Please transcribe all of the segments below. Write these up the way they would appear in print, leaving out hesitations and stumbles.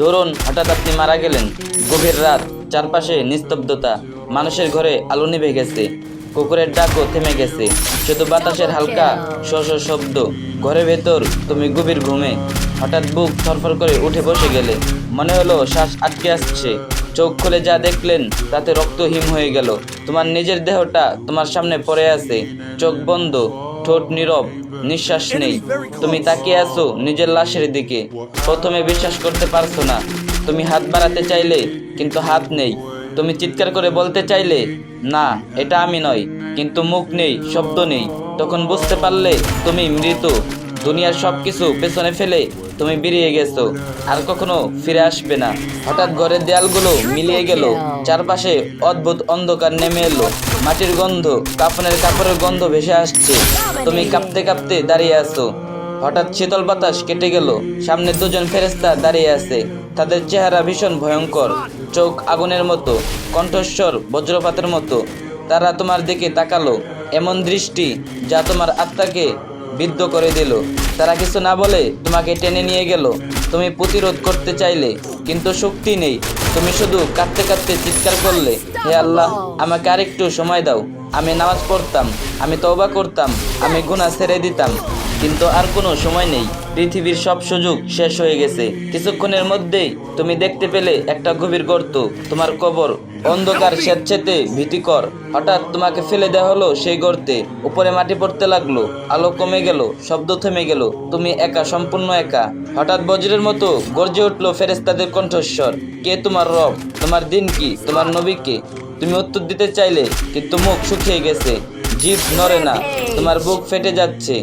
ধরুন হঠাৎ আপনি মারা গেলেন। গভীর রাত, চারপাশে নিস্তব্ধতা, মানুষের ঘরে আলো নিভে গেছে, কুকুরের ডাকও থেমে গেছে, শুধু বাতাসের হালকা শশ শব্দ। ঘরের ভেতর তুমি গভীর ঘুমে, হঠাৎ বুক থরফর করে উঠে বসে গেলে, মনে হলো শ্বাস আটকে আসছে। চোখ খুলে যা দেখলেন তাতে রক্ত হিম হয়ে গেল। তোমার নিজের দেহটা তোমার সামনে পড়ে আছে, চোখ বন্ধ, ঠোঁট নীরব, নিঃশ্বাস নেই। তুমি তাকিয়ে আছো নিজের লাশের দিকে। প্রথমে বিশ্বাস করতে পারছো না। তুমি হাত বাড়াতে চাইলে কিন্তু হাত নেই। তুমি চিৎকার করে বলতে চাইলে না এটা আমি নই, কিন্তু মুখ নেই, শব্দ নেই। তখন বুঝতে পারলে তুমি মৃত। দুনিয়ার সবকিছু পেছনে ফেলে তুমি বেরিয়ে গেছো, আর কখনো ফিরে আসবে না। হঠাৎ ঘরের দেয়ালগুলো মিলিয়ে গেল, চারপাশে অদ্ভুত অন্ধকার নেমে এলো, মাটির গন্ধ, কাপড়ের গন্ধ ভেসে আসছে। তুমি কাঁপতে কাঁপতে দাঁড়িয়ে আছো। হঠাৎ শীতল বাতাস কেটে গেল, সামনে দুজন ফেরেশতা দাঁড়িয়ে আছে। তাদের চেহারা ভীষণ ভয়ঙ্কর, চোখ আগুনের মতো, কণ্ঠস্বর বজ্রপাতের মতো। তারা তোমার দিকে তাকালো, এমন দৃষ্টি যা তোমার আত্মাকে বিদ্ধ করে দিল। তারা কিছু না বলে তোমাকে টেনে নিয়ে গেল। তুমি প্রতিরোধ করতে চাইলে কিন্তু শক্তি নেই। তুমি শুধু কাঁদতে কাঁদতে চিৎকার করলে, হে আল্লাহ, আমাকে আরেকটু সময় দাও। আমি নামাজ পড়তাম, আমি তওবা করতাম, আমি গুনাহ ছেড়ে দিতাম, কিন্তু আর কোনো সময় নেই। পৃথিবীর সব সুযোগ শেষ হয়ে গেছে। কিছুক্ষণের মধ্যেই তুমি দেখতে পেলে একটা গভীর গর্ত, তোমার কবর, অন্ধকার স্বেচ্ছেতে ভীতিকর। হঠাৎ তোমাকে ফেলে দেওয়া হলো সেই গর্তে। উপরে মাটি পড়তে লাগলো, আলো কমে গেল, শব্দ থেমে গেল। তুমি একা, সম্পূর্ণ একা। হঠাৎ বজ্রের মতো গর্জে উঠলো ফেরেশতাদের কণ্ঠস্বর, কে তোমার রব? তোমার দিন কি? তোমার নবী কে? তুমি উত্তর দিতে চাইলে কিন্তু মুখ শুকিয়ে গেছে, জিভ নড়ে না, তোমার বুক ফেটে যাচ্ছে,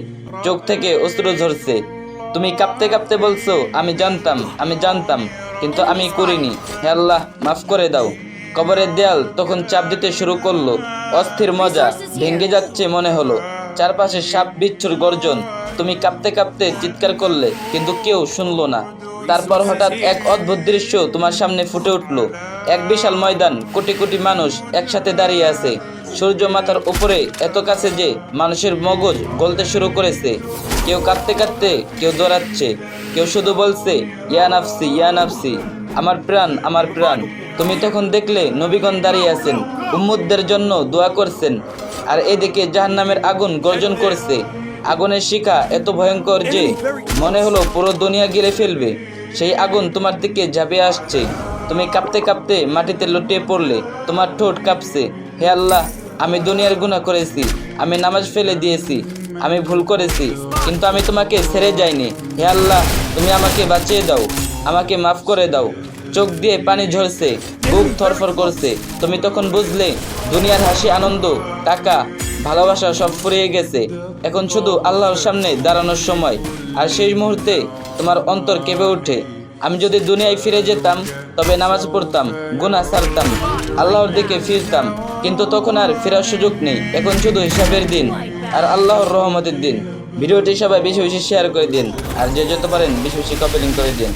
চোখ থেকে অশ্রু ঝরছে। তুমি কাঁপতে কাঁপতে বলছো, আমি জানতাম, কিন্তু আমি করিনি। হে আল্লাহ, মাফ করে দাও। কবরের দেয়াল তখন চাপ দিতে শুরু করলো, অস্থির মজা ভেঙে যাচ্ছে মনে হলো। চারপাশে সাপ বিচ্ছুর গর্জন। তুমি কাঁপতে কাঁপতে চিৎকার করলে, কিন্তু কেউ শুনলো না। তারপর হঠাৎ এক অদ্ভুত দৃশ্য তোমার সামনে ফুটে উঠলো। এক বিশাল ময়দান, কোটি কোটি মানুষ একসাথে দাঁড়িয়ে আছে। সূর্য মাথার উপরে, এত কাছে যে মানুষের মগজ গলতে শুরু করেছে। কেউ কাঁদতে কাঁদতে, কেউ দৌড়াচ্ছে, কেউ শুধু বলছে, ইয়া নাফসি, ইয়া নাফসি, আমার প্রাণ, আমার প্রাণ। তুমি তখন দেখলে নবীগণ দাঁড়িয়ে আছেন, উম্মতদের জন্য দোয়া করছেন। আর এদিকে জাহান্নামের আগুন গর্জন করছে। আগুনের শিখা এত ভয়ঙ্কর যে মনে হলো পুরো দুনিয়া গিলে ফেলবে। সেই আগুন তোমার দিকে ঝাঁপিয়ে আসছে। তুমি কাঁপতে কাঁপতে মাটিতে লুটিয়ে পড়লে, তোমার ঠোঁট কাঁপছে। হে আল্লাহ, আমি দুনিয়ার গুনাহ করেছি, আমি নামাজ ফেলে দিয়েছি, আমি ভুল করেছি, কিন্তু আমি তোমাকে ছেড়ে যাইনি। হে আল্লাহ, তুমি আমাকে বাঁচিয়ে দাও, আমাকে মাফ করে দাও। চোখ দিয়ে পানি ঝরছে, বুক থরফর করছে। তুমি তখন বুঝলে দুনিয়ার হাসি, আনন্দ, টাকা, ভালোবাসা সব ফুরিয়ে গেছে। এখন শুধু আল্লাহর সামনে দাঁড়ানোর সময়। আর সেই মুহূর্তে তোমার অন্তর কেঁপে ওঠে, আমি যদি দুনিয়ায় ফিরে যেতাম তবে নামাজ পড়তাম, গুনাহ ছাড়তাম, আল্লাহর দিকে ফিরতাম। কিন্তু তখন আর ফেরার সুযোগ নেই। এখন শুধু হিসাবের দিন আর আল্লাহর রহমতের দিন। ভিডিওটি সবাই বেশি বেশি শেয়ার করে দিন, আর যে যত পারেন বেশি বেশি কপি লিঙ্ক করে দিন।